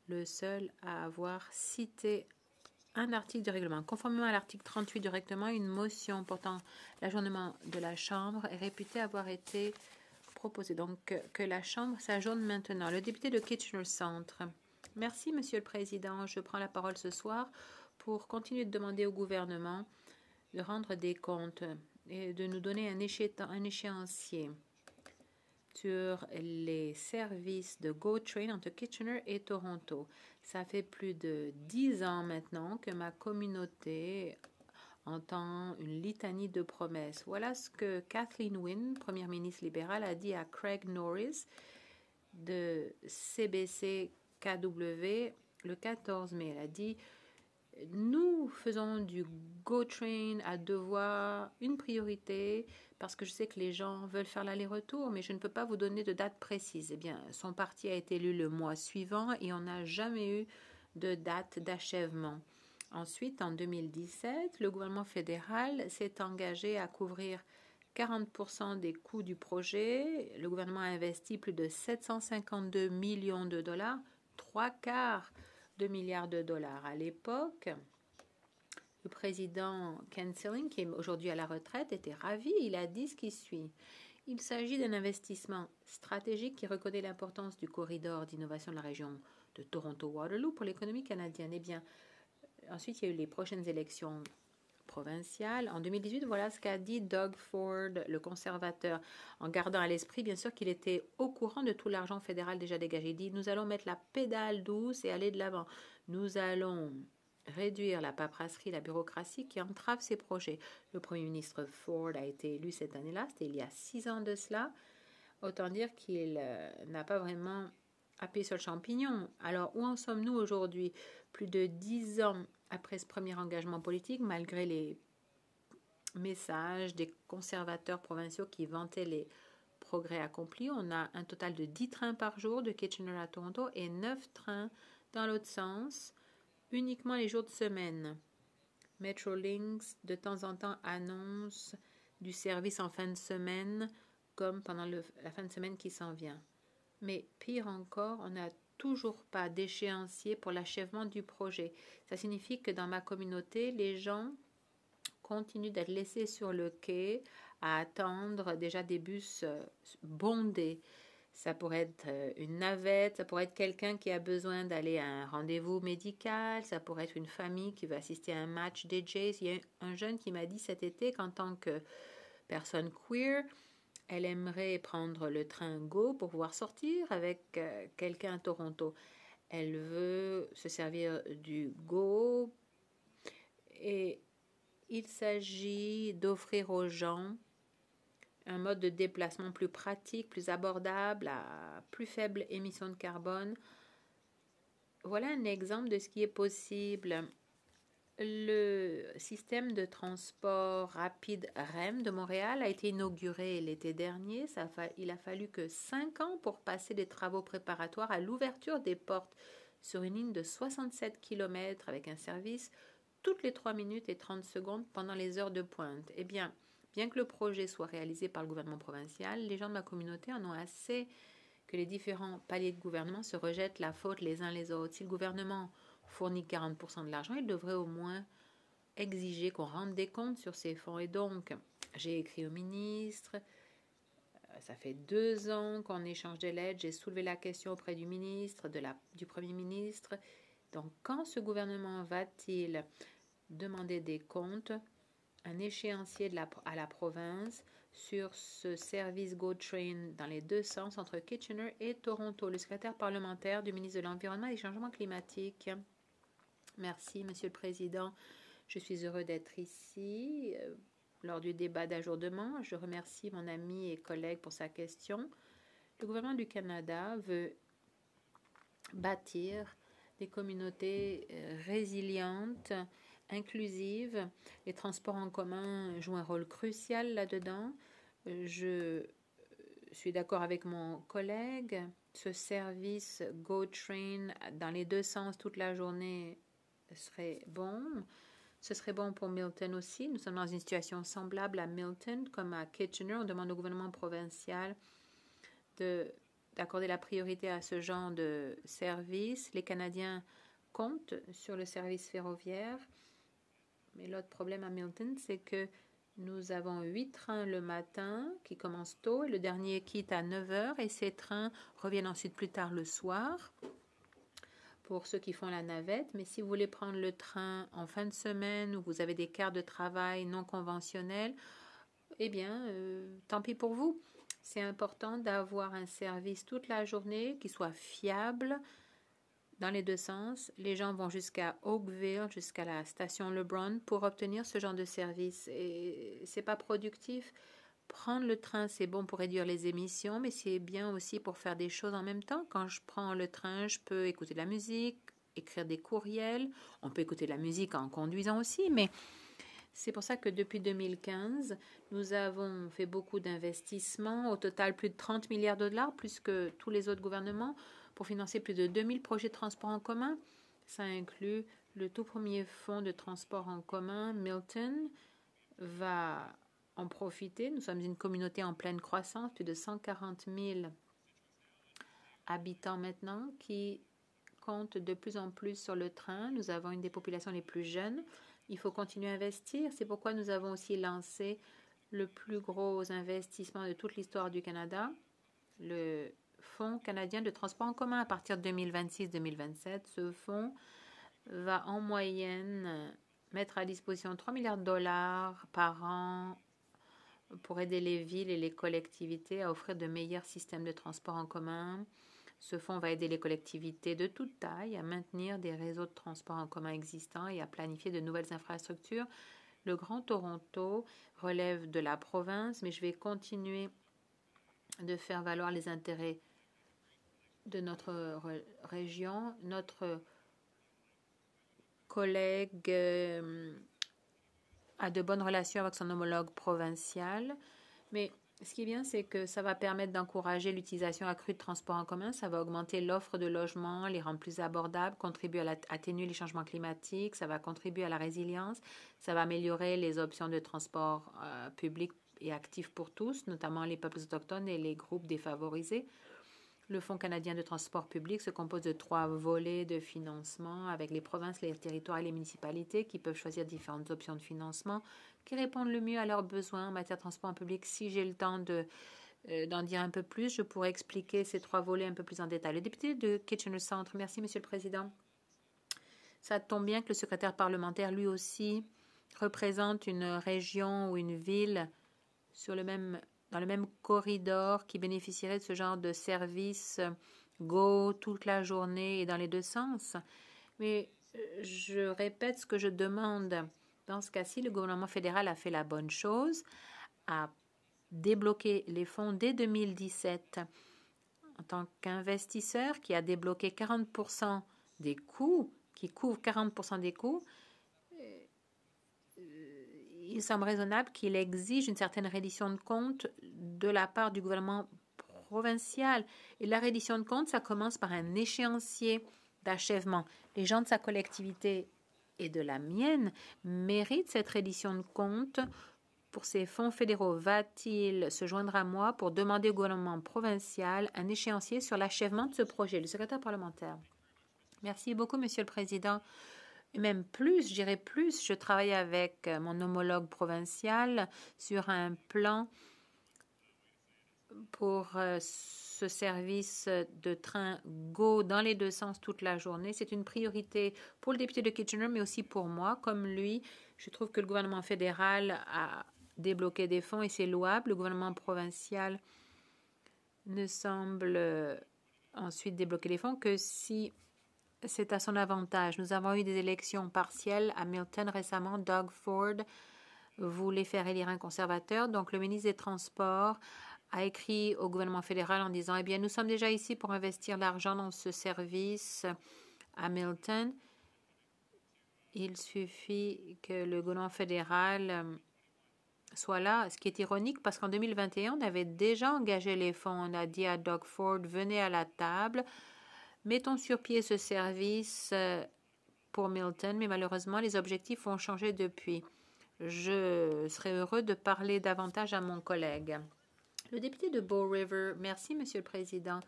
le seul à avoir cité un article du règlement. Conformément à l'article 38 du règlement, une motion portant l'ajournement de la Chambre est réputée avoir été proposée. Donc, que la Chambre s'ajourne maintenant. Le député de Kitchener Centre. Merci, Monsieur le Président. Je prends la parole ce soir pour continuer de demander au gouvernement de rendre des comptes et de nous donner un échéancier sur les services de GO Train entre Kitchener et Toronto. Ça fait plus de 10 ans maintenant que ma communauté entend une litanie de promesses. Voilà ce que Kathleen Wynne, première ministre libérale, a dit à Craig Norris de CBC-KW le 14 mai. Elle a dit: nous faisons du GO Train à deux voies une priorité parce que je sais que les gens veulent faire l'aller-retour, mais je ne peux pas vous donner de date précise. Eh bien, son parti a été élu le mois suivant et on n'a jamais eu de date d'achèvement. Ensuite, en 2017, le gouvernement fédéral s'est engagé à couvrir 40% des coûts du projet. Le gouvernement a investi plus de 752 millions de dollars, 3/4 de milliards de dollars. À l'époque, le président Ken Silling, qui est aujourd'hui à la retraite, était ravi. Il a dit ce qui suit. Il s'agit d'un investissement stratégique qui reconnaît l'importance du corridor d'innovation de la région de Toronto-Waterloo pour l'économie canadienne. Eh bien, ensuite, il y a eu les prochaines élections provinciales. En 2018, voilà ce qu'a dit Doug Ford, le conservateur, en gardant à l'esprit, bien sûr, qu'il était au courant de tout l'argent fédéral déjà dégagé. Il dit: nous allons mettre la pédale douce et aller de l'avant. Nous allons réduire la paperasserie, la bureaucratie qui entrave ces projets. Le premier ministre Ford a été élu cette année-là, c'était il y a 6 ans de cela. Autant dire qu'il n'a pas vraiment appuyé sur le champignon. Alors, où en sommes-nous aujourd'hui? Plus de 10 ans après ce premier engagement politique, malgré les messages des conservateurs provinciaux qui vantaient les progrès accomplis, on a un total de 10 trains par jour de Kitchener à Toronto et 9 trains dans l'autre sens, uniquement les jours de semaine. Metrolinx, de temps en temps, annonce du service en fin de semaine, comme pendant la fin de semaine qui s'en vient. Mais pire encore, on n'a toujours pas d'échéancier pour l'achèvement du projet. Ça signifie que dans ma communauté, les gens continuent d'être laissés sur le quai à attendre déjà des bus bondés. Ça pourrait être une navette, ça pourrait être quelqu'un qui a besoin d'aller à un rendez-vous médical, ça pourrait être une famille qui veut assister à un match des Jays. Il y a un jeune qui m'a dit cet été qu'en tant que personne queer, elle aimerait prendre le train Go pour pouvoir sortir avec quelqu'un à Toronto. Elle veut se servir du Go et il s'agit d'offrir aux gens un mode de déplacement plus pratique, plus abordable, à plus faible émission de carbone. Voilà un exemple de ce qui est possible. Le système de transport rapide REM de Montréal a été inauguré l'été dernier. Il a fallu que 5 ans pour passer des travaux préparatoires à l'ouverture des portes sur une ligne de 67 km avec un service toutes les 3 minutes et 30 secondes pendant les heures de pointe. Eh bien que le projet soit réalisé par le gouvernement provincial, les gens de ma communauté en ont assez que les différents paliers de gouvernement se rejettent la faute les uns les autres. Si le gouvernement fournit 40% de l'argent, il devrait au moins exiger qu'on rende des comptes sur ces fonds. Et donc, j'ai écrit au ministre, ça fait 2 ans qu'on échange des lettres, j'ai soulevé la question auprès du ministre, du premier ministre. Donc, quand ce gouvernement va-t-il demander des comptes, un échéancier à la province sur ce service GO Train dans les deux sens entre Kitchener et Toronto? Le secrétaire parlementaire du ministre de l'Environnement et des Changements climatiques. Merci, Monsieur le Président. Je suis heureux d'être ici lors du débat d'ajournement. Je remercie mon ami et collègue pour sa question. Le gouvernement du Canada veut bâtir des communautés résilientes, inclusives. Les transports en commun jouent un rôle crucial là-dedans. Je suis d'accord avec mon collègue. Ce service GO Train dans les deux sens toute la journée serait bon. Ce serait bon pour Milton aussi. Nous sommes dans une situation semblable à Milton comme à Kitchener. On demande au gouvernement provincial d'accorder la priorité à ce genre de service. Les Canadiens comptent sur le service ferroviaire. Mais l'autre problème à Milton, c'est que nous avons 8 trains le matin qui commencent tôt et le dernier quitte à 9 heures et ces trains reviennent ensuite plus tard le soir pour ceux qui font la navette. Mais si vous voulez prendre le train en fin de semaine où vous avez des quarts de travail non conventionnels, eh bien, tant pis pour vous. C'est important d'avoir un service toute la journée qui soit fiable dans les deux sens. Les gens vont jusqu'à Oakville, jusqu'à la station LeBron pour obtenir ce genre de service. Et c'est pas productif. Prendre le train, c'est bon pour réduire les émissions, mais c'est bien aussi pour faire des choses en même temps. Quand je prends le train, je peux écouter de la musique, écrire des courriels. On peut écouter de la musique en conduisant aussi, mais c'est pour ça que depuis 2015, nous avons fait beaucoup d'investissements. Au total, plus de 30 milliards de dollars, plus que tous les autres gouvernements, pour financer plus de 2000 projets de transport en commun. Ça inclut le tout premier fonds de transport en commun. Milton va en profiter. Nous sommes une communauté en pleine croissance, plus de 140 000 habitants maintenant qui comptent de plus en plus sur le train. Nous avons une des populations les plus jeunes. Il faut continuer à investir. C'est pourquoi nous avons aussi lancé le plus gros investissement de toute l'histoire du Canada, le Fonds canadien de transport en commun. À partir de 2026-2027, ce fonds va en moyenne mettre à disposition 3 milliards de dollars par an pour aider les villes et les collectivités à offrir de meilleurs systèmes de transport en commun. Ce fonds va aider les collectivités de toute taille à maintenir des réseaux de transport en commun existants et à planifier de nouvelles infrastructures. Le Grand Toronto relève de la province, mais je vais continuer de faire valoir les intérêts de notre région. Notre collègue a de bonnes relations avec son homologue provincial, mais ce qui est bien, c'est que ça va permettre d'encourager l'utilisation accrue de transports en commun, ça va augmenter l'offre de logements, les rendre plus abordables, contribuer à atténuer les changements climatiques, ça va contribuer à la résilience, ça va améliorer les options de transport public et actifs pour tous, notamment les peuples autochtones et les groupes défavorisés. Le Fonds canadien de transport public se compose de 3 volets de financement avec les provinces, les territoires et les municipalités qui peuvent choisir différentes options de financement qui répondent le mieux à leurs besoins en matière de transport en public. Si j'ai le temps d'en dire un peu plus, je pourrais expliquer ces 3 volets un peu plus en détail. Le député de Kitchener Centre, merci Monsieur le Président. Ça tombe bien que le secrétaire parlementaire, lui aussi, représente une région ou une ville dans le même corridor qui bénéficierait de ce genre de service go toute la journée et dans les deux sens. Mais je répète ce que je demande. Dans ce cas-ci, le gouvernement fédéral a fait la bonne chose, a débloqué les fonds dès 2017 en tant qu'investisseur qui a débloqué 40% des coûts, qui couvre 40% des coûts. Il semble raisonnable qu'il exige une certaine reddition de compte de la part du gouvernement provincial. Et la reddition de compte, ça commence par un échéancier d'achèvement. Les gens de sa collectivité et de la mienne méritent cette reddition de compte pour ces fonds fédéraux. Va-t-il se joindre à moi pour demander au gouvernement provincial un échéancier sur l'achèvement de ce projet? Le secrétaire parlementaire. Merci beaucoup, Monsieur le Président. Même plus, je dirais plus, je travaille avec mon homologue provincial sur un plan pour ce service de train Go dans les deux sens toute la journée. C'est une priorité pour le député de Kitchener, mais aussi pour moi. Comme lui, je trouve que le gouvernement fédéral a débloqué des fonds et c'est louable. Le gouvernement provincial ne semble ensuite débloquer les fonds que si c'est à son avantage. Nous avons eu des élections partielles à Milton récemment. Doug Ford voulait faire élire un conservateur. Donc, le ministre des Transports a écrit au gouvernement fédéral en disant « Eh bien, nous sommes déjà ici pour investir l'argent dans ce service à Milton. Il suffit que le gouvernement fédéral soit là. » Ce qui est ironique parce qu'en 2021, on avait déjà engagé les fonds. On a dit à Doug Ford « Venez à la table. » Mettons sur pied ce service pour Milton, mais malheureusement, les objectifs ont changé depuis. Je serais heureux de parler davantage à mon collègue. Le député de Bow River, merci, Monsieur le Président.